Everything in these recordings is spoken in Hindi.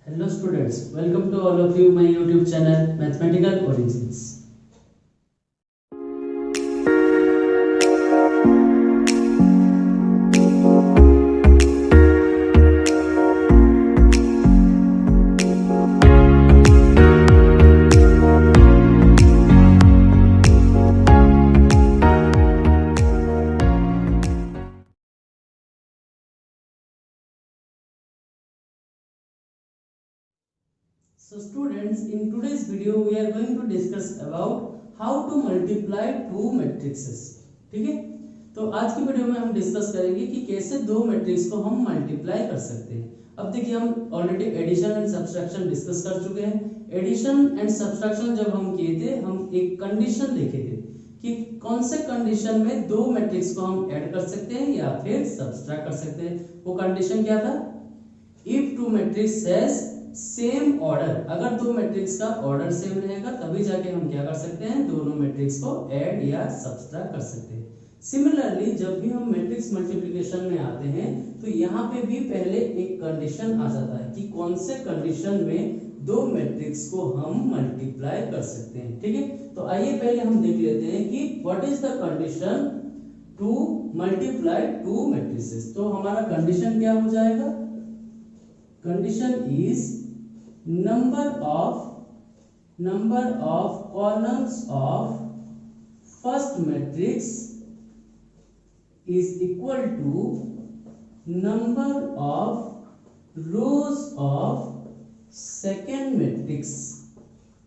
Hello students, welcome to all of you my YouTube channel Mathematical Origins. So students, in today's video we are going to discuss about how to multiply two matrices. ठीक है, तो आज की वीडियो में हम डिस्कस करेंगे कि कैसे दो मैट्रिक्स को हम मल्टीप्लाई कर सकते हैं। अब देखिए, हम already addition and subtraction discuss कर चुके हैं। एडिशन एंड सब्सट्रैक्शन जब हम किए थे, हम एक कंडीशन देखे थे कि कौन से कंडीशन में दो मैट्रिक्स को हम ऐड कर सकते हैं या फिर सब्सट्रैक्ट कर सकते हैं। वो कंडीशन क्या था? If two matrix has same order, अगर दो मैट्रिक्स का ऑर्डर सेम रहेगा तभी जाके हम क्या कर सकते हैं, दोनों मैट्रिक्स को ऐड या सब्सट्रैक्ट कर सकते हैं। सिमिलरली जब भी हम मैट्रिक्स मल्टीप्लिकेशन में आते हैं तो यहाँ पे भी पहले एक कंडीशन आ जाता है कि कौन से कंडीशन में दो मैट्रिक्स को हम मल्टीप्लाई कर सकते हैं। ठीक है, तो आइए पहले हम देख लेते हैं कि what is the condition to multiply two matrices. तो हमारा कंडीशन क्या हो जाएगा? Condition is number of columns of first matrix is equal to number of rows of second matrix।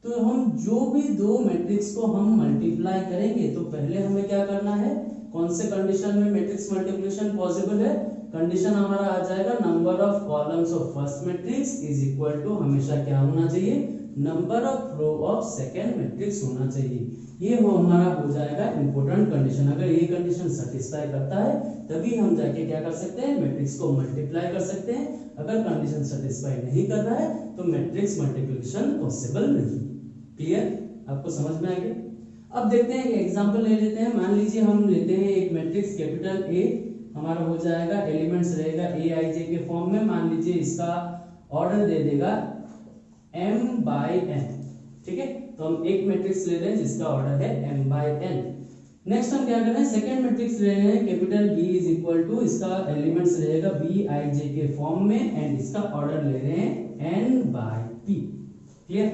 तो हम जो भी दो मैट्रिक्स को हम मल्टीप्लाई करेंगे तो पहले हमें क्या करना है, कौन से कंडीशन में मैट्रिक्स मल्टीप्लिकेशन पॉसिबल है। कंडीशन हमारा आ जाएगा number of columns of first matrix is equal to हमेशा क्या होना चाहिए, number of row of second matrix होना चाहिए। ये वो हमारा हो जाएगा इंपॉर्टेंट कंडीशन। अगर ये कंडीशन सेटिस्फाई करता है तभी हम जाके क्या कर सकते हैं, मैट्रिक्स को मल्टीप्लाई कर सकते हैं। अगर कंडीशन सेटिस्फाई नहीं कर रहा है तो मैट्रिक्स मल्टीप्लिकेशन पॉसिबल नहीं। क्लियर? आपको समझ में आ गया? अब देखते हैं एक एग्जांपल ले लेते हैं। मान लीजिए हम लेते हैं एक मैट्रिक्स कैपिटल ए, हमारा हो जाएगा एलिमेंट्स रहेगा ए आई जे के फॉर्म में। मान लीजिए इसका ऑर्डर दे देगा m बाई n। ठीक है, तो हम एक मैट्रिक्स ले रहे हैं जिसका ऑर्डर है m बाई n। नेक्स्ट हम क्या कर रहे हैं, सेकंड मैट्रिक्स ले रहे हैं capital B is equal to, इसका एलिमेंट्स रहेगा b i j के फॉर्म में एंड इसका ऑर्डर ले रहे हैं n बाई p। क्लियर?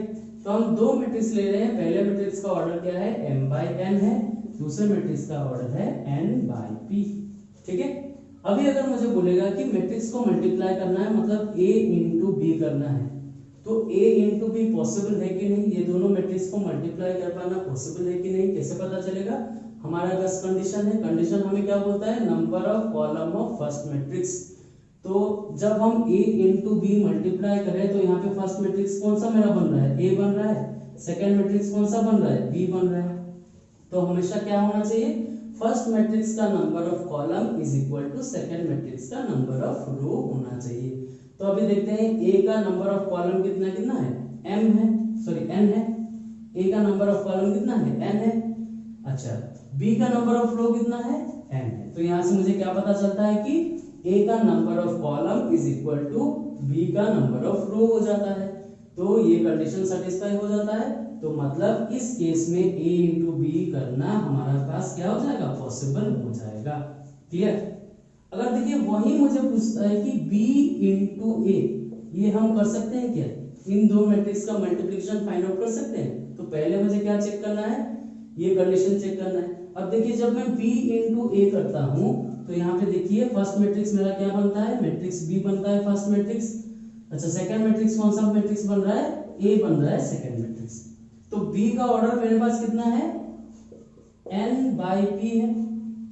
तो हम दो मैट्रिक्स ले रहे हैं। पहले मैट्रिक्स का ऑर्डर क्या है, m बाई n है, दूसरे मैट्रिक्स का ऑर्डर है n बाई p। ठीक है, अभी अगर मुझे बोलेगा कि मैट्रिक्स को मल्टीप्लाई करना है, मतलब a इंटू बी करना है, तो a इंटू बी पॉसिबल है कि नहीं, ये दोनों मैट्रिक्स को मल्टीप्लाई कर पाना पॉसिबल है कि नहीं, कैसे पता चलेगा? हमारा बस कंडीशन है। कंडीशन हमें क्या बोलता है, number of column of first matrix. तो जब हम a इंटू बी मल्टीप्लाई करें तो यहाँ पे फर्स्ट मैट्रिक्स कौन सा मेरा बन रहा है, a बन रहा है। सेकेंड मैट्रिक्स कौन सा बन रहा है, b बन रहा है। तो हमेशा क्या होना चाहिए, फर्स्ट मैट्रिक्स का number of column is equal to second matrix का नंबर ऑफ रो होना चाहिए। तो अभी देखते हैं ए का नंबर ऑफ कॉलम कितना कितना है, m है, सॉरी n है। ए का नंबर ऑफ कॉलम कितना है, n है। अच्छा, b का नंबर ऑफ रो कितना है, n है। तो यहाँ से मुझे क्या पता चलता है कि a का number of column is equal to b का नंबर ऑफ रो हो जाता है। तो ये कंडीशन सेटिस्फाई हो जाता है। तो मतलब इस केस में a इंटू बी करना हमारे पास क्या हो जाएगा, पॉसिबल हो जाएगा। क्लियर? अगर देखिए वही मुझे पूछता है कि b इंटू a, ये हम कर सकते हैं क्या, इन दो मैट्रिक्स का मल्टीप्लिकेशन फाइंड आउट कर सकते हैं। तो पहले मुझे क्या चेक करना है, ये कंडीशन चेक करना है। अब देखिए जब मैं b इंटू a करता हूं तो यहाँ पे देखिए फर्स्ट मैट्रिक्स मेरा क्या बनता है, मैट्रिक्स b बनता है फर्स्ट मैट्रिक्स। अच्छा, सेकंड मैट्रिक्स कौन सा मैट्रिक्स बन रहा है, a बन रहा है सेकंड मैट्रिक्स। तो b का ऑर्डर मेरे पास कितना है, n बाई p है।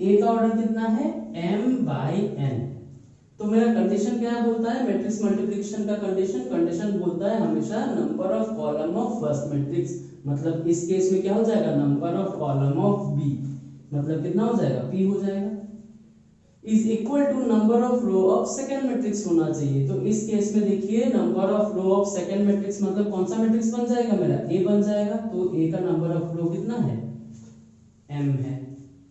a का ऑर्डर कितना है, m बाई n। तो मेरा कंडीशन क्या बोलता है, मैट्रिक्स मल्टीप्लिकेशन का कंडीशन बोलता है हमेशा number of column of first matrix. मतलब इस केस में क्या हो जाएगा, number of column of b, मतलब कितना हो जाएगा, p हो जाएगा, is equal to number of row of second matrix होना चाहिए। तो इस केस में देखिए number of row of second matrix मतलब कौन सा मैट्रिक्स बन जाएगा, मेरा a बन जाएगा। तो a का नंबर ऑफ रो कितना है, m है।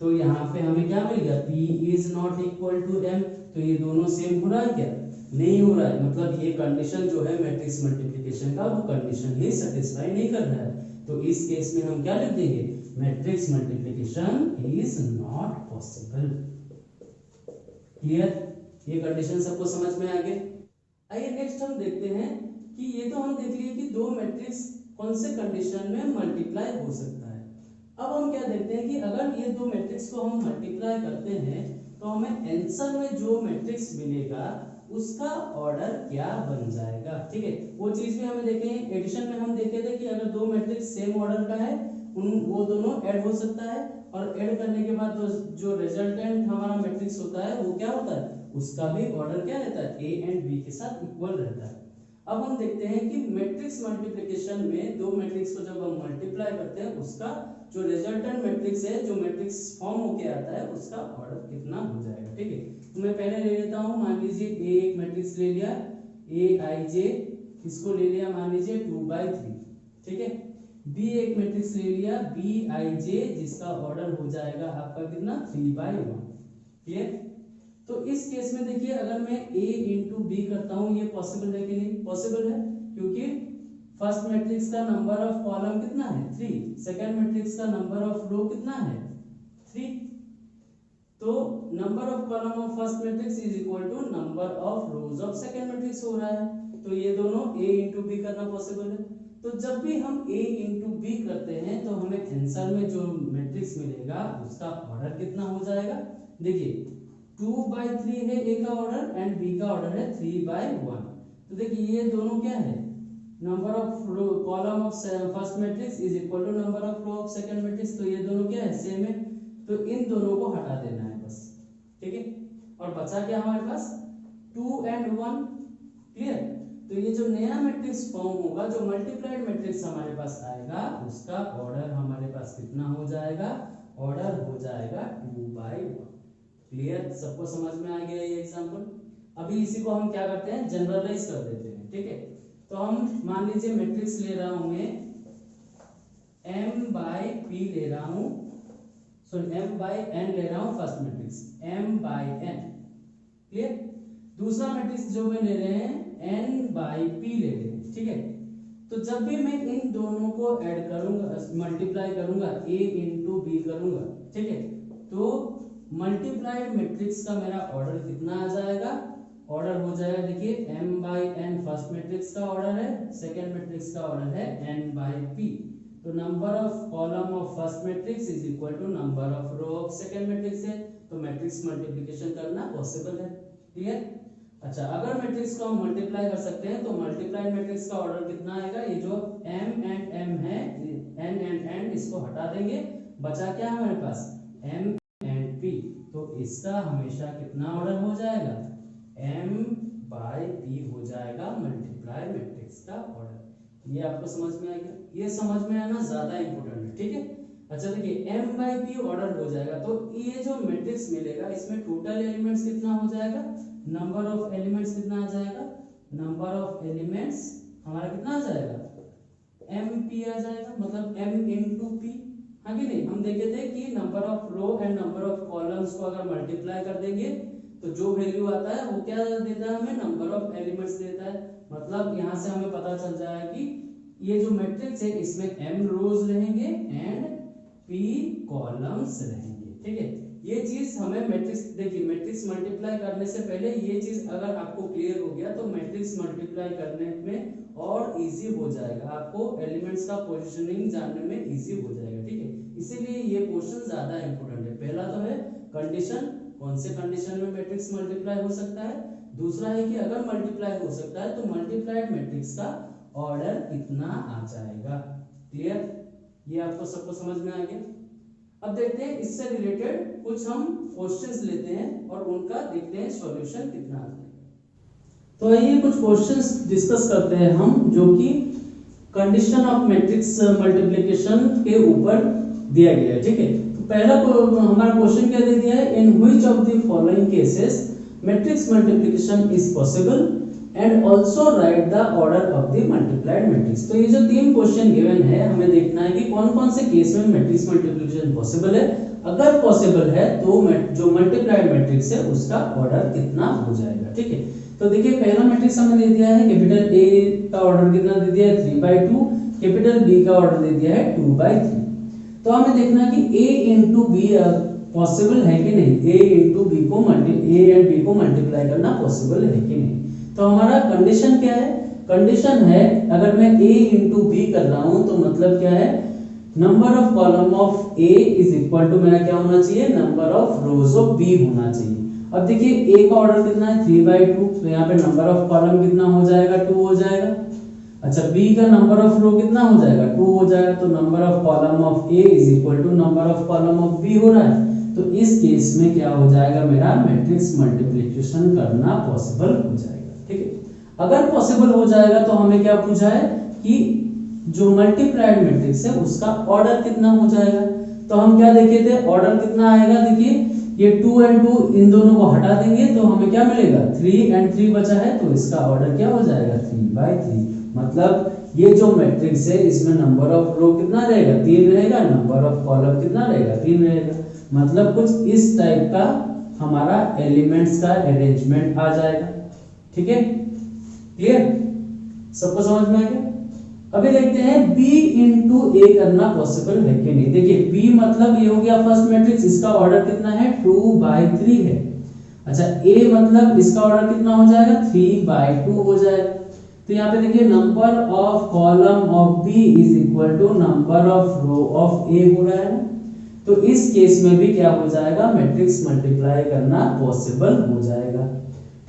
तो यहाँ पे हमें क्या मिल गया, p is not equal to m। तो ये दोनों सेम हो रहा है क्या, नहीं हो रहा है, मतलब ये कंडीशन जो है मैट्रिक्स मल्टीप्लिकेशन का वो कंडीशन ही सेटिस्फाई नहीं कर रहा है। तो इस केस में हम क्या लिख देंगे, matrix multiplication is not possible. Clear, ये कंडीशन सबको समझ में आ गया। आइए नेक्स्ट हम देखते हैं कि ये तो हम देख लिए कि दो मैट्रिक्स कौन से कंडीशन में मल्टीप्लाई हो सकता है। अब हम क्या देखते हैं कि अगर ये दो मैट्रिक्स को हम मल्टीप्लाई करते हैं तो हमें आंसर में जो मैट्रिक्स मिलेगा उसका ऑर्डर क्या बन जाएगा। ठीक है, वो चीज भी हमें देखें। एडिशन में हम देखे थे कि अगर दो मैट्रिक्स सेम ऑर्डर का है वो दोनों ऐड हो सकता है, और ऐड करने के बाद जो रिजल्टेंट हमारा मैट्रिक्स होता है वो क्या होता है, उसका भी ऑर्डर क्या रहता है, ए एंड बी के साथ इक्वल रहता है। अब हम देखते हैं कि मैट्रिक्स मल्टीप्लिकेशन में दो मैट्रिक्स को जब हम मल्टीप्लाई करते हैं उसका जो रिजल्टेंट मैट्रिक्स है, जो मैट्रिक्स फॉर्म होके आता है, उसका ऑर्डर कितना हो जाएगा। ठीक है, तो मैं पहले ले लेता हूं, मान लीजिए ए एक मैट्रिक्स ले लिया ए आई जे, इसको ले लिया मान लीजिए 2/3। ठीक है, बी एक मैट्रिक्स ले लिया बी आई जे, जिसका ऑर्डर हो जाएगा आपका कितना 3/1। क्लियर, तो इस केस में देखिए अगर मैं a इंटू बी करता हूं, ये पॉसिबल है कि नहीं, पॉसिबल है, क्योंकि फर्स्ट मैट्रिक्स का नंबर ऑफ कॉलम कितना है 3, सेकंड मैट्रिक्स का नंबर ऑफ रो कितना है 3, तो number of column of first matrix is equal to number of rows of second matrix हो रहा है, तो ये दोनों a इंटू बी करना पॉसिबल है। तो जब भी हम a इंटू बी करते हैं तो हमें आंसर में जो मैट्रिक्स मिलेगा उसका ऑर्डर कितना हो जाएगा। देखिए 2/3 है ए का ऑर्डर एंड बी का ऑर्डर है 3/1। तो देखिए ये दोनों क्या है, number of column of first matrix is equal to number of row of second matrix, तो ये दोनों क्या है, सेम है, तो इन दोनों को हटा देना है बस। ठीक है, और बचा क्या हमारे पास 2 and 1। क्लियर, तो ये जो नया मैट्रिक्स फॉर्म होगा, जो मल्टीप्लाइड मैट्रिक्स हमारे पास आएगा, उसका ऑर्डर हमारे पास कितना हो जाएगा, ऑर्डर हो जाएगा 2/1। क्लियर, सबको समझ में आ गया ये एग्जांपल। अभी इसी को हम क्या करते हैं, जनरलाइज कर देते हैं। ठीक है, तो हम मान लीजिए मैट्रिक्स ले रहा हूं मैं m/p ले रहा हूं, सॉरी m/n ले रहा हूं, फर्स्ट मैट्रिक्स m/n। क्लियर, दूसरा मैट्रिक्स जो मैं ले रहे हैं n/p ले रहे हैं। ठीक है, तो जब भी मैं इन दोनों को ऐड करूंगा, मल्टीप्लाई करूंगा, a इंटू बी करूंगा, ठीक है, तो मल्टीप्लाइड मैट्रिक्स का मेरा ऑर्डर कितना आ जाएगा, ऑर्डर हो जाएगा, देखिए m/n फर्स्ट मैट्रिक्स का ऑर्डर है, सेकंड मैट्रिक्स का ऑर्डर है n/p, तो number of column of first matrix is equal to number of row of second matrix है, तो मैट्रिक्स मल्टीप्लिकेशन करना पॉसिबल है। क्लियर, अच्छा अगर मैट्रिक्स को हम मल्टीप्लाई कर सकते हैं तो मल्टीप्लाइड मैट्रिक्स का ऑर्डर कितना आएगा, ये जो m एंड m है, n एंड n इसको हटा देंगे, बचा क्या हमारे पास m p, तो इसका हमेशा कितना ऑर्डर हो जाएगा, m/p हो जाएगा मल्टीप्लाई मैट्रिक्स का ऑर्डर। ये आपको समझ में आएगा, ये समझ में आना ज्यादा इंपॉर्टेंट है। ठीक है, अच्छा देखिए m/p ऑर्डर हो जाएगा, तो ये जो मैट्रिक्स मिलेगा इसमें टोटल एलिमेंट्स कितना हो जाएगा, नंबर ऑफ एलिमेंट्स कितना आ जाएगा, नंबर ऑफ एलिमेंट्स हमारा कितना आ जाएगा mp आ जाएगा, मतलब m इंटू p। हाँ कि नहीं, हम देखे थे कि number of row and number of columns को अगर मल्टीप्लाई कर देंगे तो जो वैल्यू आता है वो क्या देता है, हमें नंबर ऑफ एलिमेंट्स देता है। मतलब यहाँ से हमें पता चल जाएगा कि ये जो मैट्रिक्स है इसमें m रोज रहेंगे एंड p कॉलम्स रहेंगे। ठीक है, ये चीज हमें मैट्रिक्स, देखिए मैट्रिक्स मल्टीप्लाई करने से पहले ये चीज अगर आपको क्लियर हो गया तो मैट्रिक्स मल्टीप्लाई करने में और इजी हो जाएगा, आपको एलिमेंट्स का पोजीशनिंग जानने में इजी हो जाएगा। ठीक है, इसीलिए ये क्वेश्चन ज्यादा इंपॉर्टेंट है। पहला तो है कंडीशन, कौन से कंडीशन में मैट्रिक्स मल्टीप्लाई हो सकता है, दूसरा है कि अगर मल्टीप्लाई हो सकता है तो मल्टीप्लाइड मैट्रिक्स का ऑर्डर कितना आ जाएगा। क्लियर, ये आपको सबको समझ में आ गया। अब देखते हैं इससे रिलेटेड कुछ हम क्वेश्चंस लेते हैं और उनका देखते हैं सॉल्यूशन कितना आ जाएगा। तो आइए कुछ क्वेश्चंस डिस्कस करते हैं हम, जो कि कंडीशन ऑफ मैट्रिक्स मल्टीप्लिकेशन के ऊपर दिया गया है। ठीक है, तो पहला हमारा क्वेश्चन क्या दे दिया है, in which of the following cases matrix multiplication is possible and also right the order of the multiplied matrix. तो ये जो तीन क्वेश्चन गिवन है, हमें देखना है कि कौन-कौन से केस में मैट्रिक्स मल्टीप्लिकेशन पॉसिबल है। अगर पॉसिबल है तो जो मल्टीप्लाइड मैट्रिक्स है उसका ऑर्डर कितना हो जाएगा। ठीक है, तो देखिए पहला मैट्रिक्स हमें दे दिया है कैपिटल ए का ऑर्डर कितना दे दिया है 3/2, कैपिटल बी का ऑर्डर दे दिया है 2/3। तो हमें देखना है कि a इंटू बी पॉसिबल है कि नहीं, a इंटू बी को a एंड b को मल्टीप्लाई करना पॉसिबल है कि नहीं। तो हमारा कंडीशन क्या है, कंडीशन है अगर मैं a इंटू बी कर रहा हूं तो मतलब क्या है, number of column of a is equal to मेरा क्या होना चाहिए, number of rows of b होना चाहिए। अब देखिए a का ऑर्डर कितना है 3/2, तो यहाँ पे नंबर ऑफ कॉलम कितना हो जाएगा 2 हो जाएगा। अच्छा b का नंबर ऑफ रो कितना हो जाएगा 2 हो जाएगा, तो number of column of a is equal to number of column of b हो रहा है। तो इस केस में क्या हो जाएगा, मेरा मैट्रिक्स मल्टीप्लिकेशन करना पॉसिबल हो जाएगा। ठीक है, अगर पॉसिबल हो जाएगा तो हमें क्या पूछा है कि जो मल्टीप्लाइड मैट्रिक्स है उसका ऑर्डर कितना हो जाएगा। तो हम क्या देखे थे, ऑर्डर कितना आएगा, देखिए ये 2 और 2 इन दोनों को हटा देंगे तो हमें क्या मिलेगा 3 और 3 बचा है, तो इसका ऑर्डर क्या हो जाएगा 3/3। मतलब ये जो मैट्रिक्स है इसमें नंबर ऑफ रो कितना रहेगा 3 रहेगा, नंबर ऑफ कॉलम कितना रहेगा 3 रहेगा। मतलब कुछ इस टाइप का हमारा एलिमेंट्स का अरेंजमेंट आ जाएगा। ठीक है, क्लियर, सबको समझ में आ गया। अभी देखते हैं b इंटू ए करना पॉसिबल है कि नहीं। देखिए b मतलब ये हो गया फर्स्ट मैट्रिक्स, इसका ऑर्डर कितना है 2/3 है। अच्छा a मतलब इसका ऑर्डर कितना हो जाएगा 3/2 हो जाएगा। तो यहाँ पे देखिए number of column of b is equal to number of row of a हो रहा है। तो इस केस में भी क्या हो जाएगा, मैट्रिक्स मल्टीप्लाई करना पॉसिबल हो जाएगा।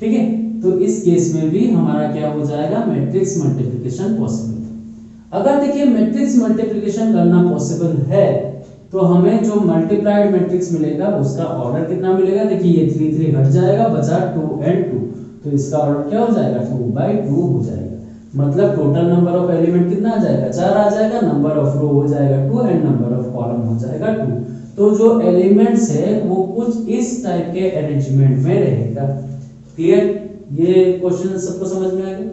ठीक है, तो इस केस में भी हमारा क्या हो जाएगा, मैट्रिक्स मल्टीप्लिकेशन पॉसिबल। अगर देखिए मैट्रिक्स मल्टीप्लिकेशन करना पॉसिबल है तो हमें जो मल्टीप्लाइड मैट्रिक्स मिलेगा उसका ऑर्डर कितना मिलेगा, देखिए ये 3 3 हट जाएगा, बचा 2 और 2, तो इसका ऑर्डर क्या हो जाएगा 2/2 हो जाएगा। मतलब टोटल नंबर ऑफ एलिमेंट कितना आ जाएगा 4 आ जाएगा, नंबर ऑफ रो हो जाएगा 2 एंड नंबर ऑफ कॉलम हो जाएगा 2। तो जो एलिमेंट्स है वो कुछ इस टाइप के अरेंजमेंट में रहेगा। क्लियर, ये क्वेश्चन सबको समझ में आ गया।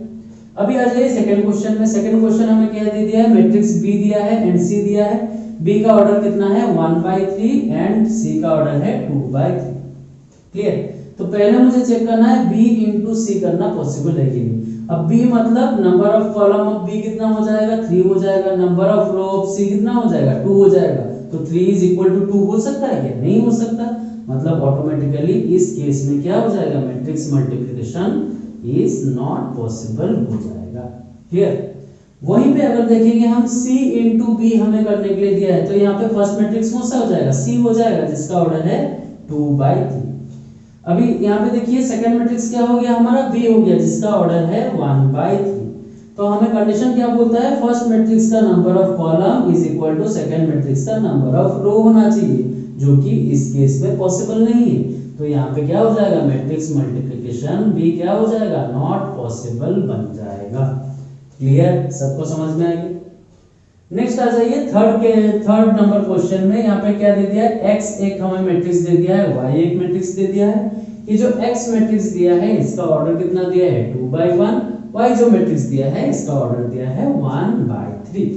अभी आ जाइए सेकंड क्वेश्चन में। सेकंड क्वेश्चन हमें क्या दे दिया है, मैट्रिक्स B दिया है एंड C दिया है। B का ऑर्डर कितना है 1/3 एंड C का ऑर्डर है 2/3। क्लियर, तो पहले मुझे चेक करना है B इंटू C करना पॉसिबल है कि नहीं। अब B मतलब number of column of B कितना हो जाएगा 3 हो जाएगा, number of row of C कितना हो जाएगा 2 हो जाएगा। तो 3 इज इक्वल टू 2 हो सकता है क्या, नहीं हो सकता। मतलब ऑटोमेटिकली इस केस में क्या हो जाएगा, matrix multiplication is not possible हो जाएगा। क्लियर, वहीं पे अगर देखेंगे हम C इंटू बी हमें करने के लिए दिया है, तो यहाँ पे फर्स्ट मैट्रिक्स कौन सा हो जाएगा C हो जाएगा, जिसका ऑर्डर है 2/3। अभी यहाँ पे देखिए सेकंड मैट्रिक्स क्या हो गया हमारा B हो गया, जिसका ऑर्डर है 1/3। तो हमें कंडीशन क्या बोलता है, फर्स्ट मैट्रिक्स का number of column is equal to second matrix का नंबर ऑफ रो होना चाहिए, जो कि इस केस में पॉसिबल नहीं है। तो यहाँ पे क्या हो जाएगा, मैट्रिक्स मल्टीप्लिकेशन भी क्या हो जाएगा, नॉट पॉसिबल बन जाएगा। क्लियर, सबको समझ में आ गया। नेक्स्ट आ जाइए थर्ड नंबर क्वेश्चन में। यहाँ पे क्या दे दिया है, x एक हमें मैट्रिक्स दे दिया है, y एक मैट्रिक्स दे दिया है। ये जो x मैट्रिक्स दिया है इसका ऑर्डर कितना दिया है 2/1, y जो मैट्रिक्स दिया है इसका ऑर्डर दिया है 1/3।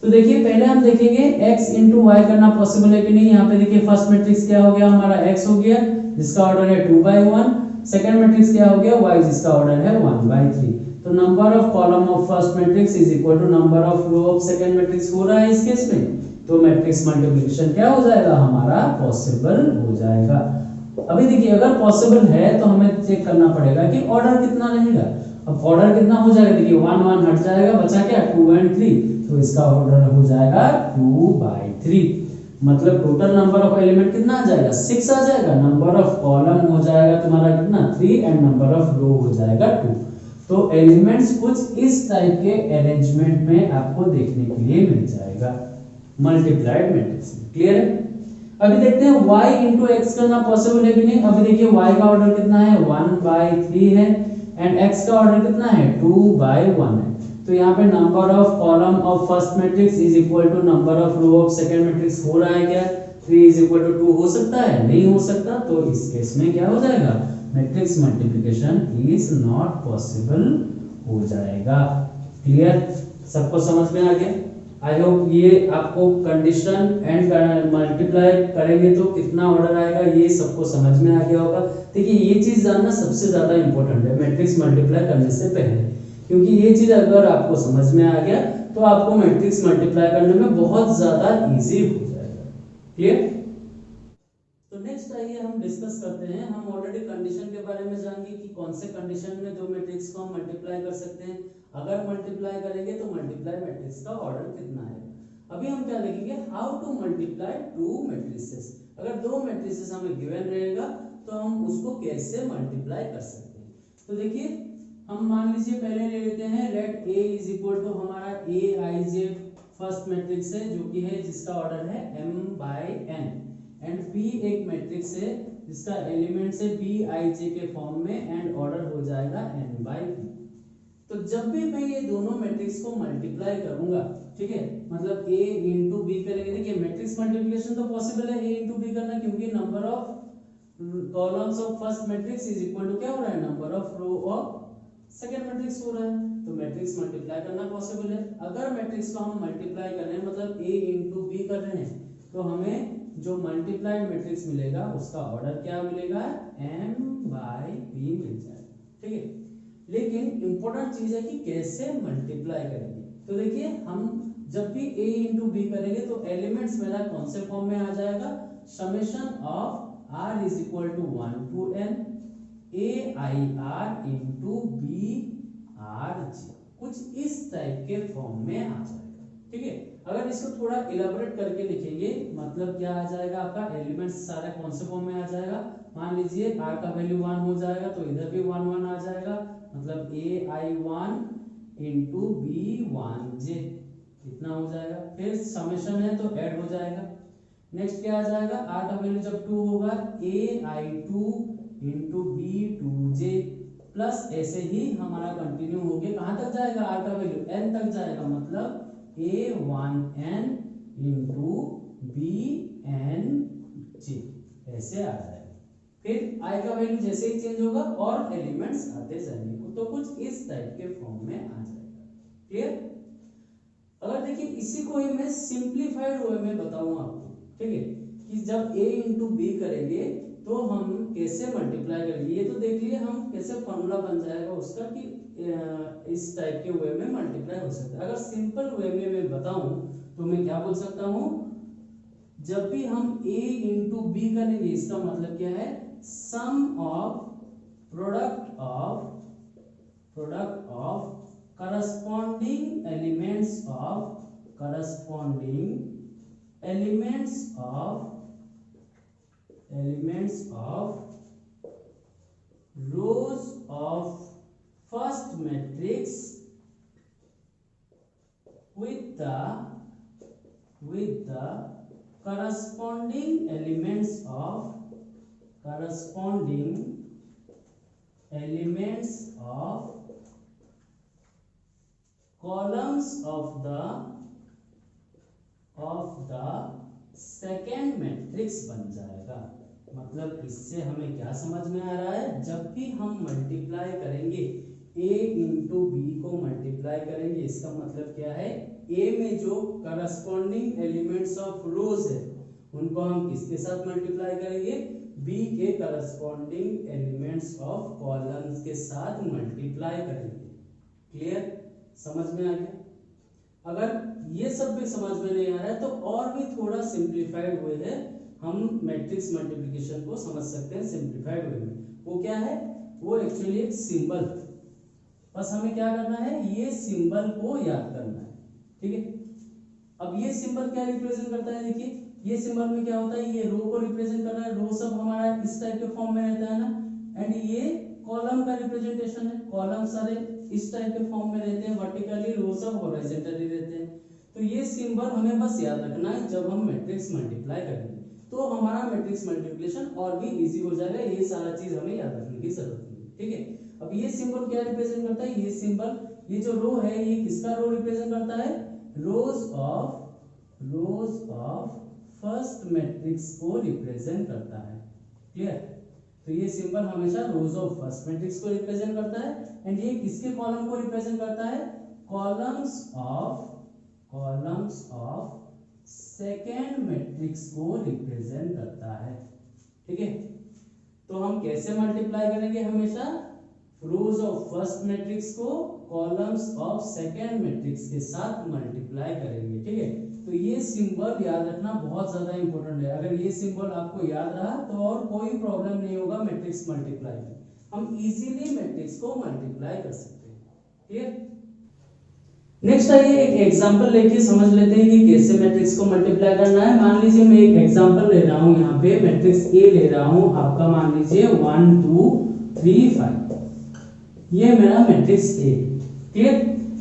तो देखिए पहले हम देखेंगे x इंटू वाई करना पॉसिबल है कि नहीं। यहाँ पे देखिए फर्स्ट मैट्रिक्स क्या हो गया हमारा x हो गया, जिसका ऑर्डर है 2/1। सेकंड मैट्रिक्स क्या हो गया y, जिसका ऑर्डर है 1/3। तो number of column of first matrix is equal to number of row of second matrix हो रहा है इस केस में। तो मैट्रिक्स मल्टीप्लिकेशन क्या हो जाएगा हमारा, पॉसिबल हो जाएगा। अभी देखिए अगर पॉसिबल है तो हमें चेक करना पड़ेगा कि ऑर्डर कितना रहेगा। अब ऑर्डर कितना हो जाएगा, देखिए 1 1 हट जाएगा, बचा क्या 2 और 3, तो इसका ऑर्डर हो जाएगा 2/3। मतलब टोटल नंबर ऑफ एलिमेंट कितना आ जाएगा 6 आ जाएगा, नंबर ऑफ कॉलम हो जाएगा तुम्हारा कितना 3 एंड नंबर ऑफ रो हो जाएगा 2। तो एलिमेंट्स कुछ इस टाइप के अरेंजमेंट में आपको देखने के लिए मिल जाएगा मल्टीप्लाइड मैट्रिक्स में। क्लियर है। अभी देखते हैं y इंटू एक्स करना पॉसिबल है कि नहीं। अभी देखिए y का ऑर्डर कितना है 1/3 है एंड x का ऑर्डर कितना है 2/1 है। तो यहाँ पे number of column of first matrix is equal to number of row of second matrix हो रहा है क्या, 3 इज इक्वल टू 2 हो सकता है, नहीं हो सकता। तो इस केस में क्या हो जाएगा, matrix multiplication is not possible हो जाएगा। क्लियर, सबको समझ में आ गया। आई होप ये आपको कंडीशन एंड मल्टीप्लाई करेंगे तो कितना ऑर्डर आएगा ये सबको समझ में आ गया होगा। देखिए ये चीज जानना सबसे ज्यादा इंपॉर्टेंट है मैट्रिक्स मल्टीप्लाई करने से पहले, क्योंकि ये चीज अगर आपको समझ में आ गया तो आपको मैट्रिक्स मल्टीप्लाई करने में बहुत ज्यादा इजी हो जाएगा। क्लियर? तो नेक्स्ट आइए हम डिस्कस करते हैं। हम ऑलरेडी कंडीशन के बारे में जान गए कि कौन से कंडीशन में दो मैट्रिक्स को हम मल्टीप्लाई कर सकते हैं, अगर मल्टीप्लाई करेंगे तो मल्टीप्लाई मैट्रिक्स का ऑर्डर कितना है। अभी हम क्या देखेंगे, how to multiply two matrices. अगर दो मैट्रिसेस हमें गिवन रहेगा तो हम उसको कैसे मल्टीप्लाई कर सकते हैं। तो देखिए हम मान लीजिए पहले ले लेते हैं let A is equal to हमारा Aij फर्स्ट मैट्रिक्स है जो कि है जिसका ऑर्डर है m/n एंड P एक मैट्रिक्स है जिसका एलिमेंट्स है Bij के फॉर्म में एंड ऑर्डर हो जाएगा n/p। तो जब भी मैं ये दोनों मैट्रिक्स को मल्टीप्लाई करूंगा, ठीक है, मतलब A इंटू बी करेंगे। देखिए मैट्रिक्स मल्टीप्लिकेशन तो पॉसिबल है A इंटू बी करना, क्योंकि number of columns of first matrix is equal to क्या हो रहा है, number of row of second matrix हो रहा है, तो मैट्रिक्स मल्टीप्लाई करना पॉसिबल है। अगर मैट्रिक्स को हम मल्टीप्लाई कर रहे हैं मतलब A इंटू बी कर रहे हैं तो हमें जो मल्टीप्लाइड मैट्रिक्स मिलेगा उसका ऑर्डर क्या मिलेगा, m/p मिल जाएगा। ठीक है, लेकिन इंपॉर्टेंट चीज है कि कैसे मल्टीप्लाई करेंगे। तो देखिए हम जब भी A इंटू बी करेंगे तो एलिमेंट्स मेरा कौन से फॉर्म में आ जाएगा, summation of r is equal to 1 to n air into B R J, कुछ इस टाइप के फॉर्म में आ जाएगा। ठीक है, अगर इसको थोड़ा इलेबोरेट करके लिखेंगे मतलब क्या आ जाएगा, आपका एलिमेंट्स सारे कौन से फॉर्म में आ जाएगा। मान लीजिए r का वैल्यू 1 हो जाएगा तो इधर भी 1 1 आ जाएगा, मतलब ai1 इंटू b1j इतना हो जाएगा। फिर समेशन है तो ऐड हो जाएगा। नेक्स्ट क्या आ जाएगा, r का वैल्यू जब 2 होगा ai2 इंटू b2j प्लस ऐसे ही हमारा कंटिन्यू हो गया, कहां तक जाएगा, r का वैल्यू n तक जाएगा, मतलब a1n इंटू bnj ऐसे आ जाएगा। फिर i का वैल्यू जैसे ही चेंज होगा और एलिमेंट्स आते जाएंगे तो कुछ इस टाइप के फॉर्म में आ जाएगा। क्लियर? अगर देखिए इसी को ही मैं सिंपलीफाइड वे में बताऊं आपको, ठीक है, कि जब a इंटू बी करेंगे तो हम कैसे मल्टीप्लाई करेंगे। ये तो देख लिए हम कैसे फॉर्मूला बन जाएगा उसका कि इस टाइप के वे में मल्टीप्लाई हो सकता है। अगर सिंपल वे में मैं बताऊं तो मैं क्या बोल सकता हूं, जब भी हम a इंटू बी करेंगे इसका मतलब क्या है, sum of product of corresponding elements of rows of first matrix with the corresponding elements of columns of the second matrix बन जाएगा। मतलब इससे हमें क्या समझ में आ रहा है, जब भी हम मल्टीप्लाई करेंगे a इंटू बी को मल्टीप्लाई करेंगे इसका मतलब क्या है, a में जो करस्पॉन्डिंग एलिमेंट्स ऑफ रोज है उनको हम किसके साथ मल्टीप्लाई करेंगे, b के करस्पॉन्डिंग एलिमेंट्स ऑफ कॉलम्स के साथ मल्टीप्लाई करेंगे। क्लियर? समझ में आ गया? अगर ये सब भी समझ में नहीं आ रहा है तो और भी थोड़ा सिंपलीफाइड वे है, हम मैट्रिक्स मल्टीप्लिकेशन को समझ सकते हैं सिंपलीफाइड वे में। वो क्या है, वो एक्चुअली एक सिंबल, बस हमें क्या करना है, ये सिंबल को याद करना है। ठीक है, अब ये सिंबल क्या रिप्रेजेंट करता है, देखिए ये सिंबल में क्या होता है, ये रो को रिप्रेजेंट कर रहा है, रो सब हमारा इस टाइप के फॉर्म में रहता है ना, एंड ये कॉलम का रिप्रेजेंटेशन है, कॉलम सारे इस टाइप के फॉर्म में रहते हैं, वर्टिकली रो सब हॉरिजॉन्टली रहते हैं। तो ये सिंबल हमें बस याद रखना है जब हम मैट्रिक्स मल्टीप्लाई करेंगे तो हमारा मैट्रिक्स मल्टीप्लिकेशन और भी इजी हो जाएगा, ये सारा चीज हमें याद रखने की जरूरत नहीं। ठीक है, अब ये सिंबल क्या रिप्रेजेंट करता है, ये सिंबल, ये जो रो है ये किसका रो रिप्रेजेंट करता है, रोज ऑफ फर्स्ट मैट्रिक्स को रिप्रेजेंट करता है। क्लियर? तो ये सिंबल हमेशा रोज ऑफ फर्स्ट मैट्रिक्स को रिप्रेजेंट करता है, एंड ये किसके कॉलम को रिप्रेजेंट करता है, columns of columns of second matrix को रिप्रेजेंट करता है। ठीक है, तो हम कैसे मल्टीप्लाई करेंगे? हमेशा रोज ऑफ फर्स्ट मैट्रिक्स को कॉलम्स ऑफ सेकेंड मैट्रिक्स के साथ मल्टीप्लाई करेंगे। ठीक है, तो ये सिंबल याद रखना बहुत ज्यादा इंपॉर्टेंट है। अगर ये सिंबल आपको याद रहा तो और कोई प्रॉब्लम नहीं होगा मैट्रिक्स मल्टीप्लाई में, हम इजीली मैट्रिक्स को मल्टीप्लाई कर सकते हैं। क्लियर? नेक्स्ट आइए एक एग्जांपल लेके समझ लेते हैं कि कैसे मैट्रिक्स को मल्टीप्लाई करना है। मान लीजिए मैं एक एग्जांपल ले रहा हूं, यहाँ पे मैट्रिक्स ए ले रहा हूं आपका, मान लीजिए 1 2 3 5, ये मेरा matrix A. Clear?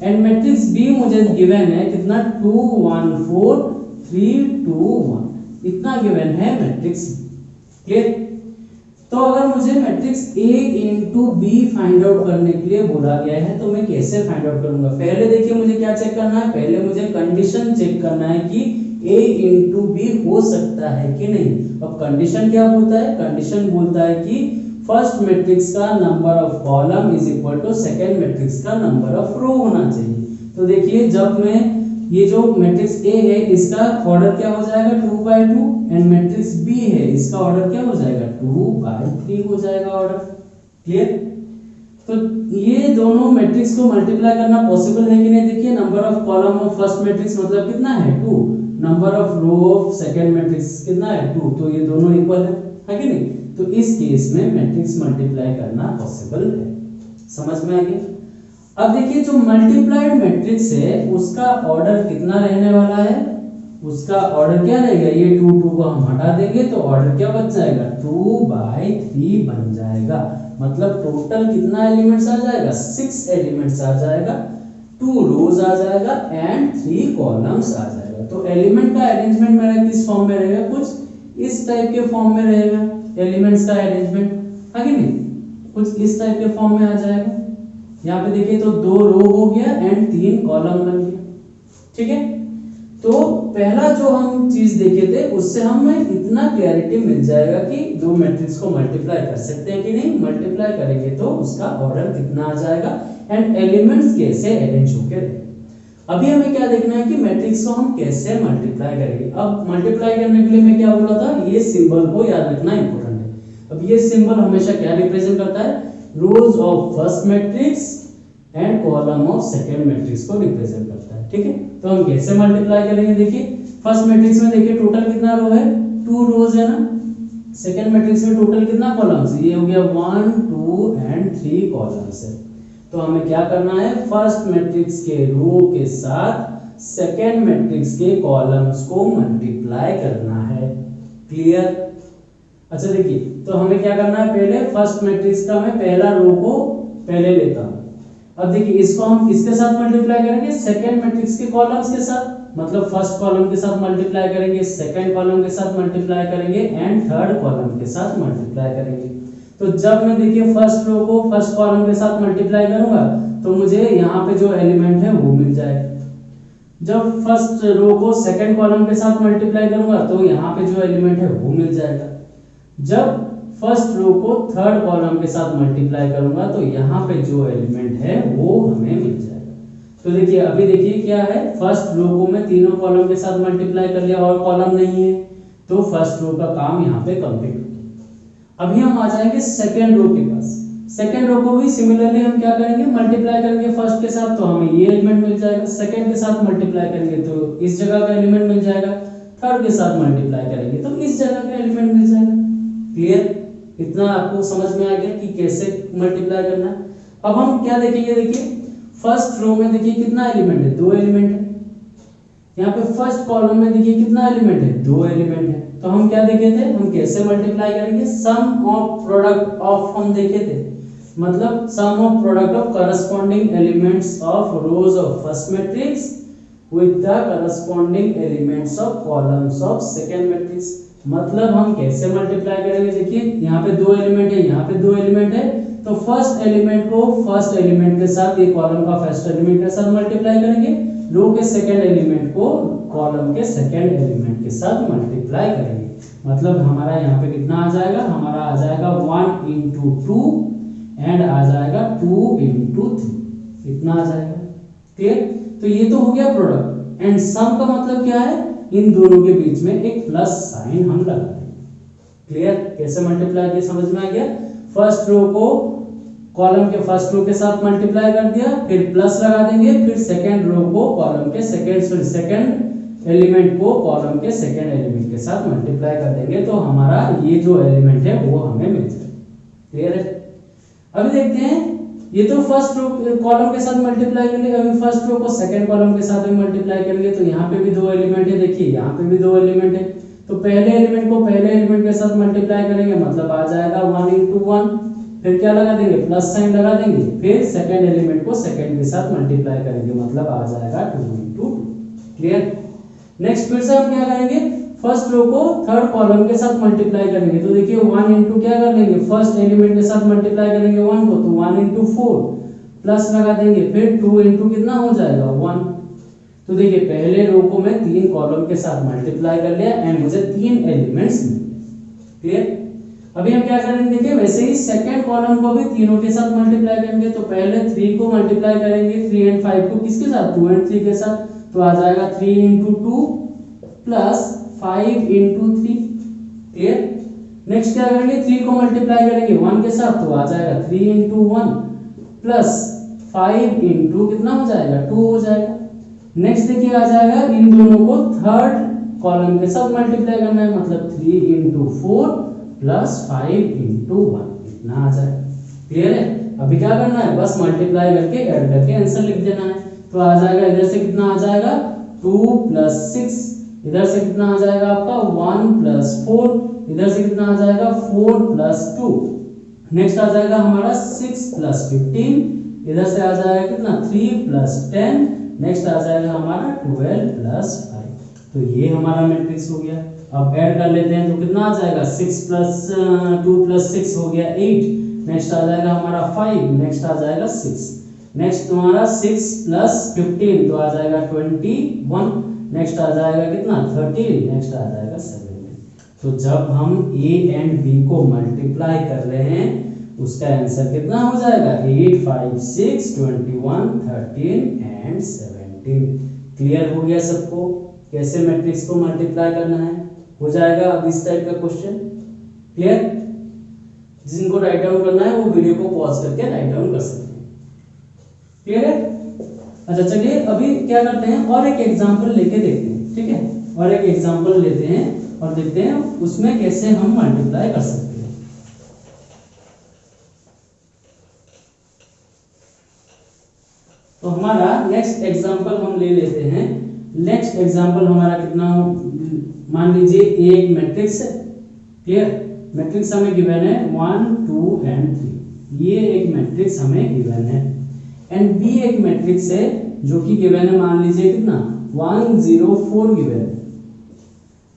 And matrix B मुझे गिवन है कितना, 2 1 4 3 2 1, इतना गिवन है मैट्रिक्स। क्लियर? तो अगर मुझे matrix A into B find out करने के लिए बोला गया है तो मैं कैसे फाइंड आउट करूंगा? पहले देखिए मुझे क्या चेक करना है, पहले मुझे कंडीशन चेक करना है कि A इंटू बी हो सकता है कि नहीं। अब कंडीशन क्या बोलता है? कंडीशन बोलता है कि फर्स्ट मैट्रिक्स का number of column is equal to second matrix का नंबर ऑफ रो होना चाहिए। तो देखिए जब मैं ये जो मैट्रिक्स A है इसका ऑर्डर क्या हो जाएगा, 2 by 2, एंड मैट्रिक्स B है इसका ऑर्डर क्या हो जाएगा, 2 by 3 हो जाएगा ऑर्डर। क्लियर? तो ये दोनों मैट्रिक्स को मल्टीप्लाई करना पॉसिबल है कि नहीं? देखिए number of column of first matrix मतलब कितना है, 2, number of row of second matrix कितना है, 2, तो ये दोनों इक्वल है कि नहीं? तो इस केस में मैट्रिक्स मल्टीप्लाई करना पॉसिबल है। समझ में आ गया? अब देखिए जो मल्टीप्लाइड मैट्रिक्स है उसका ऑर्डर कितना रहने वाला है, उसका ऑर्डर क्या रहेगा, ये 2 2 को हम हटा देंगे तो ऑर्डर क्या बच जाएगा, 2 by 3 बन जाएगा। मतलब टोटल कितना एलिमेंट्स आ जाएगा, 6 एलिमेंट्स आ जाएगा, 2 रोज आ जाएगा एंड 3 कॉलम्स आ जाएगा। तो एलिमेंट का अरेंजमेंट मेरा किस फॉर्म में रहेगा, कुछ इस टाइप के फॉर्म में रहेगा एलिमेंट्स का अरेंजमेंट, है कि नहीं? कुछ इस टाइप के फॉर्म में आ जाएगा। यहाँ पे देखिए तो 2 रो हो गया एंड 3 कॉलम बन गया। ठीक है, तो पहला जो हम चीज देखे थे उससे हमें इतना क्लैरिटी मिल जाएगा कि दो मैट्रिक्स को मल्टीप्लाई कर सकते हैं कि नहीं। मल्टीप्लाई करेंगे तो उसका ऑर्डर कितना आ जाएगा एंड एलिमेंट्स कैसे अरेंज होकर रहेंगे। अभी हमें क्या देखना है कि मैट्रिक्स को हम कैसे मल्टीप्लाई करेंगे। अब मल्टीप्लाई करने के लिए मैं क्या बोला था, ये सिंबल को याद रखना इंपॉर्टेंट है। अब ये सिंबल हमेशा क्या रिप्रेजेंट करता है, रोज of first matrix and column of second matrix को रिप्रेजेंट करता है। ठीक है, तो हम कैसे मल्टीप्लाई करेंगे, देखिए फर्स्ट मैट्रिक्स में देखिए टोटल कितना रो है, 2 रोज है ना। सेकंड मैट्रिक्स में टोटल कितना कॉलम्स है, ये हो गया 1 2 एंड 3 कॉलम्स है। तो हमें क्या करना है, फर्स्ट मैट्रिक्स के रो के साथ सेकंड मैट्रिक्स के कॉलम्स को मल्टीप्लाई करना है। क्लियर? अच्छा देखिए तो हमें क्या करना है, पहले फर्स्ट मैट्रिक्स का मैं पहला रो को पहले लेता हूं। अब देखिए इसको हम किसके साथ मल्टीप्लाई करेंगे, सेकंड मैट्रिक्स के कॉलम्स के साथ। मतलब फर्स्ट कॉलम के साथ मल्टीप्लाई करेंगे, सेकंड कॉलम के साथ मल्टीप्लाई करेंगे एंड थर्ड कॉलम के साथ मल्टीप्लाई करेंगे। तो जब मैं देखिए फर्स्ट रो को फर्स्ट कॉलम के साथ मल्टीप्लाई करूंगा तो मुझे यहाँ पे जो एलिमेंट है वो मिल जाएगा। जब फर्स्ट रो को सेकंड कॉलम के साथ मल्टीप्लाई करूंगा तो यहाँ पे जो एलिमेंट है वो मिल जाएगा। जब फर्स्ट रो को थर्ड कॉलम के साथ मल्टीप्लाई करूंगा तो यहाँ पे जो एलिमेंट है वो हमें मिल जाएगा। तो देखिए अभी देखिए क्या है, फर्स्ट रो को मैं तीनों कॉलम के साथ मल्टीप्लाई कर लिया और कॉलम नहीं है तो फर्स्ट रो का काम यहाँ पे कंप्लीट हो गया। अभी हम आ जाएंगे सेकेंड रो के पास। सेकेंड रो को भी सिमिलरली हम क्या करेंगे, मल्टीप्लाई करेंगे फर्स्ट के साथ तो हमें ये एलिमेंट मिल जाएगा। सेकेंड के साथ मल्टीप्लाई करेंगे तो इस जगह का एलिमेंट मिल जाएगा। थर्ड के साथ मल्टीप्लाई करेंगे तो इस जगह का एलिमेंट मिल जाएगा। क्लियर? इतना आपको समझ में आ गया कि कैसे मल्टीप्लाई करना है। अब हम क्या देखेंगे, देखिए फर्स्ट रो में देखिए कितना एलिमेंट है, 2 एलिमेंट है। यहाँ पे फर्स्ट कॉलम में देखिए कितना एलिमेंट है, 2 एलिमेंट है। तो हम क्या देखे थे, हम कैसे मल्टीप्लाई करेंगे, सम ऑफ प्रोडक्ट ऑफ हम देखे थे। मतलब sum of product of corresponding elements of rows of first matrix with the corresponding elements of columns of second matrix. मतलब हम कैसे मल्टीप्लाई करेंगे, देखिए यहाँ पे 2 एलिमेंट है, यहाँ पे 2 एलिमेंट है। तो फर्स्ट एलिमेंट को फर्स्ट एलिमेंट के साथ, ये कॉलम का फर्स्ट एलिमेंट के साथ मल्टीप्लाई करेंगे। रो के सेकंड एलिमेंट को कॉलम के सेकंड एलिमेंट के साथ मल्टीप्लाई करेंगे। मतलब हमारा यहाँ पे कितना आ जाएगा, हमारा आ जाएगा 1 into 2 एंड आ जाएगा 2 into 3, इतना आ जाएगा। क्लियर? तो ये तो हो गया प्रोडक्ट। एंड सम का मतलब क्या है, इन दोनों के बीच में एक प्लस साइन हम लगा देंगे। क्लियर, कैसे मल्टीप्लाई किया समझ में आ गया। फर्स्ट रो को कॉलम के फर्स्ट रो के साथ मल्टीप्लाई कर दिया, फिर प्लस लगा देंगे, फिर सेकंड रो को कॉलम के सेकंड एलिमेंट को कॉलम के सेकंड एलिमेंट के साथ मल्टीप्लाई कर देंगे, तो हमारा ये जो एलिमेंट है वो हमें मिल जाएगा। क्लियर है। अभी देखते हैं, ये तो फर्स्ट रो कॉलम के साथ मल्टीप्लाई करेंगे, अभी फर्स्ट रो को सेकंड कॉलम के साथ भी मल्टीप्लाई करेंगे, तो यहाँ पे भी दो एलिमेंट है, देखिए यहाँ पे भी दो एलिमेंट है, तो पहले एलिमेंट को पहले एलिमेंट के साथ मल्टीप्लाई करेंगे, मतलब आ जाएगा 1 into 1, फिर क्या लगा देंगे, प्लस साइन लगा देंगे, फिर सेकंड एलिमेंट को सेकंड के साथ मल्टीप्लाई करेंगे, मतलब आ जाएगा 2 into 2। क्लियर। नेक्स्ट फिर से हम क्या करेंगे, फर्स्ट रो को थर्ड कॉलम के साथ मल्टीप्लाई करेंगे, तो देखिए 1 into क्या कर लेंगे, फर्स्ट एलिमेंट के साथ मल्टीप्लाई करेंगे 1 को, तो 1 into 4 प्लस लगा देंगे, फिर 2 into कितना हो जाएगा 1। तो देखिए पहले रो को मैं 3 कॉलम के साथ मल्टीप्लाई कर लिया एंड मुझे 3 एलिमेंट्स मिल गए। क्लियर। अभी हम क्या करेंगे, देखिए वैसे ही सेकंड कॉलम को भी तीनों के साथ मल्टीप्लाई करेंगे, तो पहले 3 को मल्टीप्लाई करेंगे 3 and 5 को किसके साथ, 2 and 3 के साथ, तो आ जाएगा 3 into 2 plus 5 into 3। Clear. Next क्या करेंगे, 3 को मल्टीप्लाई करेंगे 1 के साथ, तो आ जाएगा 3 into 1 प्लस 5 into कितना हो जाएगा 2 हो जाएगा। नेक्स्ट देखिए आ जाएगा, इन दोनों को थर्ड कॉलम के साथ मल्टीप्लाई करना है, मतलब 3 into 4 प्लस 5 into 1 इतना आ जाएगा। क्लियर है। अभी क्या करना है, बस मल्टीप्लाई करके ऐड करके आंसर लिख देना है, तो आ जाएगा इधर से कितना आ जाएगा 2 plus 6, इधर से कितना आ जाएगा आपका 1 plus 4, इधर से कितना आ जाएगा 4 plus 2, नेक्स्ट आ जाएगा हमारा 6 plus 15, इधर से आ जाएगा कितना 3 plus 10, नेक्स्ट आ जाएगा हमारा 12 plus 5। तो ये हमारा मैट्रिक्स हो गया। अब ऐड कर लेते हैं, तो कितना आ जाएगा 6 plus 2 plus 6 हो गया 8, नेक्स्ट आ जाएगा हमारा 5, नेक्स्ट आ जाएगा 6, नेक्स्ट तुम्हारा 6 plus 15 तो आ जाएगा 21, नेक्स्ट आ जाएगा कितना 13, नेक्स्ट आ जाएगा 17। तो जब हम a एंड b को मल्टीप्लाई कर रहे हैं, उसका आंसर कितना हो जाएगा 8, 5, 6, 21, 13 एंड 17। क्लियर हो गया सबको कैसे मैट्रिक्स को मल्टीप्लाई करना है। हो जाएगा अब इस टाइप का क्वेश्चन। क्लियर। जिनको राइट डाउन करना है वो वीडियो को पॉज करके राइट डाउन कर सकते हैं। क्लियर है। अच्छा चलिए अभी क्या करते हैं, और एक एग्जांपल लेके देखते हैं। ठीक है, और एक एग्जांपल लेते हैं और देखते हैं उसमें कैसे हम मल्टीप्लाई कर सकते हैं। तो हमारा नेक्स्ट एग्जांपल हम ले लेते हैं। नेक्स्ट एग्जांपल हमारा कितना हो, मान लीजिए एक मैट्रिक्स है। क्लियर। मैट्रिक्स हमें गिवन है 1, 2 एंड 3, ये एक मैट्रिक्स हमें गिवन है, एंड बी एक मैट्रिक्स है जो कि गिवन है, मान लीजिए कितना 1, 0, 4 गिवन है।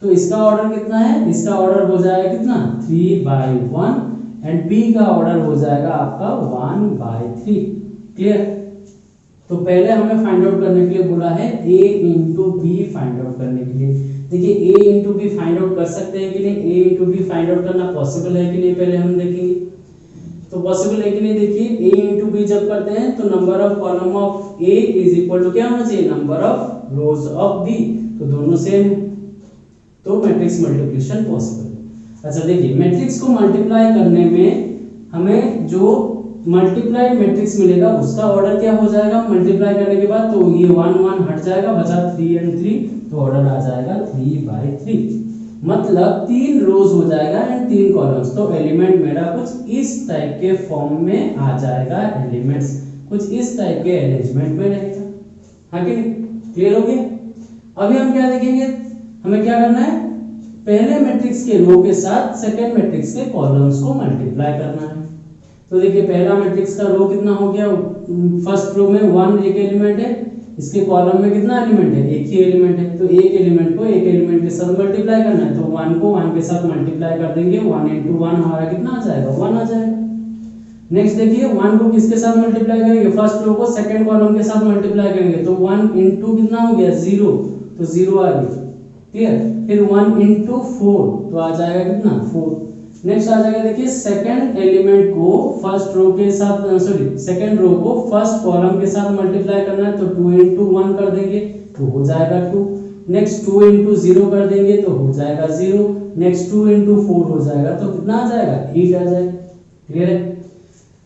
तो इसका ऑर्डर कितना है, इसका ऑर्डर हो जाएगा कितना 3/1 एंड बी का ऑर्डर हो जाएगा आपका 1/3। क्लियर। तो पहले हमें फाइंड आउट करने के लिए बोला है a into b find out करने के लिए। देखिए a into b find out कर सकते हैं कि नहीं, a into b find out करना पॉसिबल है कि नहीं पहले हम देखेंगे। तो पॉसिबल है कि नहीं, देखिए a into b जब करते हैं तो number of column of a is equal to क्या होना चाहिए, number of rows of b, तो दोनों सेम है, तो मैट्रिक्स मल्टीप्लिकेशन पॉसिबल है। अच्छा देखिए मैट्रिक्स को मल्टीप्लाई करने में हमें जो मल्टीप्लाइड मैट्रिक्स मिलेगा उसका ऑर्डर क्या हो जाएगा, मल्टीप्लाई करने के बाद तो ये 1, 1 हट जाएगा, बचा 3 and 3, तो ऑर्डर आ जाएगा 3/3, मतलब 3 रोज हो जाएगा एंड 3 कॉलम्स। तो एलिमेंट मेरा कुछ इस टाइप के फॉर्म में आ जाएगा, एलिमेंट्स कुछ इस टाइप के अरेंजमेंट में रहेगा। हाँ कि नहीं, क्लियर हो गया। अभी हम क्या देखेंगे, हमें क्या करना है, पहले मैट्रिक्स के रो के साथ सेकेंड मैट्रिक्स के कॉलम्स को मल्टीप्लाई करना है। तो देखिए पहला मैट्रिक्स का रो कितना हो गया, फर्स्ट रो में 1 एक एलिमेंट है, इसके कॉलम में कितना एलिमेंट है, एक ही एलिमेंट है, तो एक एलिमेंट को एक एलिमेंट के साथ मल्टीप्लाई करना है, तो 1 को 1 के साथ मल्टीप्लाई कर देंगे, 1 into 1 हमारा कितना आ जाएगा 1 आ जाएगा। नेक्स्ट देखिए 1 को किसके साथ मल्टीप्लाई करेंगे, फर्स्ट रो को सेकंड कॉलम के साथ मल्टीप्लाई करेंगे, तो 1 into कितना हो गया 0, तो 0 आ गया। क्लियर। फिर 1 into 4 तो आ जाएगा कितना 4। नेक्स्ट आ जाएगा देखिए सेकंड एलिमेंट को फर्स्ट रो के साथ सेकंड रो को फर्स्ट कॉलम के साथ मल्टीप्लाई करना है, तो 2 into 1 कर देंगे, तो हो जाएगा 2। नेक्स्ट 2 इंटू 0 कर देंगे तो हो जाएगा 0। नेक्स्ट 2 इंटू 4 हो जाएगा तो कितना आ जाएगा 8 आ जाएगा। क्लियर है।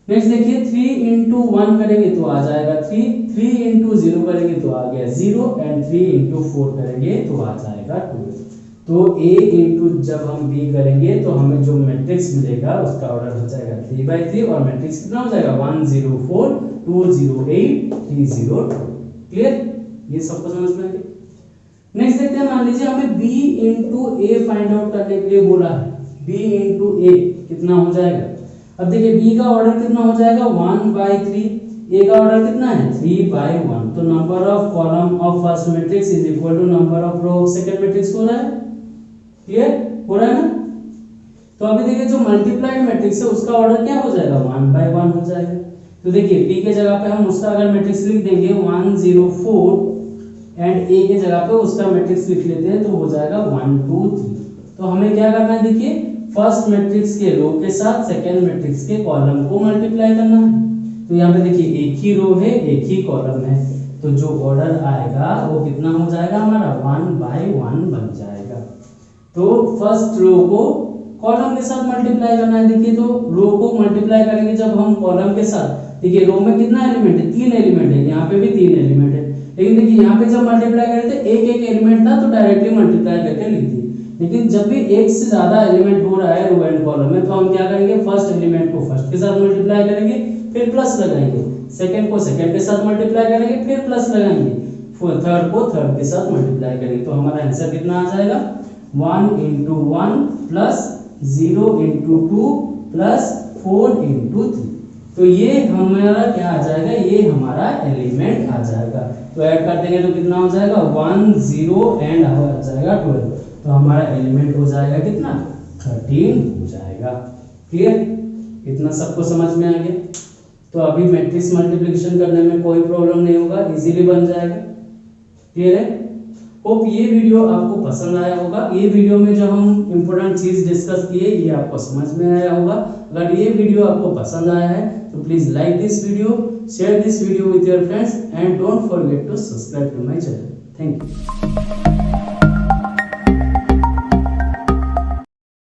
नेक्स्ट देखिए 3 इंटू 1 करेंगे तो आ जाएगा 3, 3 इंटू 0 करेंगे तो आ गया 0 एंड 3 इंटू 4 करेंगे तो आ जाएगा 12। तो a इंटू जब हम b करेंगे तो हमें जो मैट्रिक्स मिलेगा उसका ऑर्डर हो जाएगा 3/3 और मैट्रिक्स कितना हो जाएगा 1 0 4 2 0 8 3 0 2। क्लियर, ये सबको समझ में आ गया। नेक्स्ट देखते हैं, मान लीजिए हमें b इंटू ए फाइंड आउट करने के लिए बोला है। b इंटू ए कितना हो जाएगा। अब देखिए b का ऑर्डर कितना हो जाएगा 1/3, a का ऑर्डर कितना है 3/1। तो number of column of first matrix is equal to number of row of second matrix हो रहा है। क्लियर हो रहा है ना। तो अभी देखिए जो मल्टीप्लाइड मैट्रिक्स है उसका ऑर्डर क्या हो जाएगा 1/1 हो जाएगा। तो देखिए p के जगह पे हम उसका अगर मैट्रिक्स लिख देंगे 1 0 4 एंड a के जगह पे उसका मैट्रिक्स लिख लेते हैं तो हो जाएगा 1 2 3। तो हमें क्या करना है, देखिए फर्स्ट मैट्रिक्स के रो के साथ सेकंड मैट्रिक्स के कॉलम को मल्टीप्लाई करना है। तो यहाँ पे देखिए एक ही रो है एक ही कॉलम है, तो जो ऑर्डर आएगा वो कितना हो जाएगा हमारा 1/1 बन जाएगा। तो फर्स्ट रो को कॉलम के साथ मल्टीप्लाई करना है। देखिए तो रो को मल्टीप्लाई करेंगे जब हम कॉलम के साथ, देखिए रो में कितना एलिमेंट है 3 एलिमेंट है, यहाँ पे भी 3 एलिमेंट है। लेकिन देखिए यहाँ पे जब मल्टीप्लाई करे थे एक एक एलिमेंट था तो डायरेक्टली मल्टीप्लाई करके लिख दिए। लेकिन जब भी एक से ज्यादा एलिमेंट हो रहा है रो एंड कॉलम में तो हम क्या करेंगे, फर्स्ट एलिमेंट को फर्स्ट के साथ मल्टीप्लाई करेंगे फिर प्लस लगाएंगे, सेकंड को सेकंड के साथ मल्टीप्लाई करेंगे फिर प्लस लगाएंगे, थर्ड को थर्ड के साथ मल्टीप्लाई करेंगे। तो हमारा आंसर कितना आ जाएगा 1 into 1 plus 0 into 2 plus 4 into 3। तो ये हमारा क्या आ जाएगा, ये हमारा एलिमेंट आ जाएगा। तो ऐड कर देंगे तो कितना हो जाएगा 1 0 एंड आ जाएगा 12। तो हमारा एलिमेंट हो जाएगा कितना 13 हो जाएगा। क्लियर, इतना सबको समझ में आ गया। तो अभी मैट्रिक्स मल्टीप्लिकेशन करने में कोई प्रॉब्लम नहीं होगा, इजीली बन जाएगा। क्लियर है। होप ये वीडियो आपको पसंद आया होगा। ये वीडियो में जो हम इंपॉर्टेंट चीज डिस्कस किए ये आपको समझ में आया होगा। अगर ये वीडियो आपको पसंद आया है तो please like this video, share this video with your friends and don't forget to subscribe to my channel. Thank you.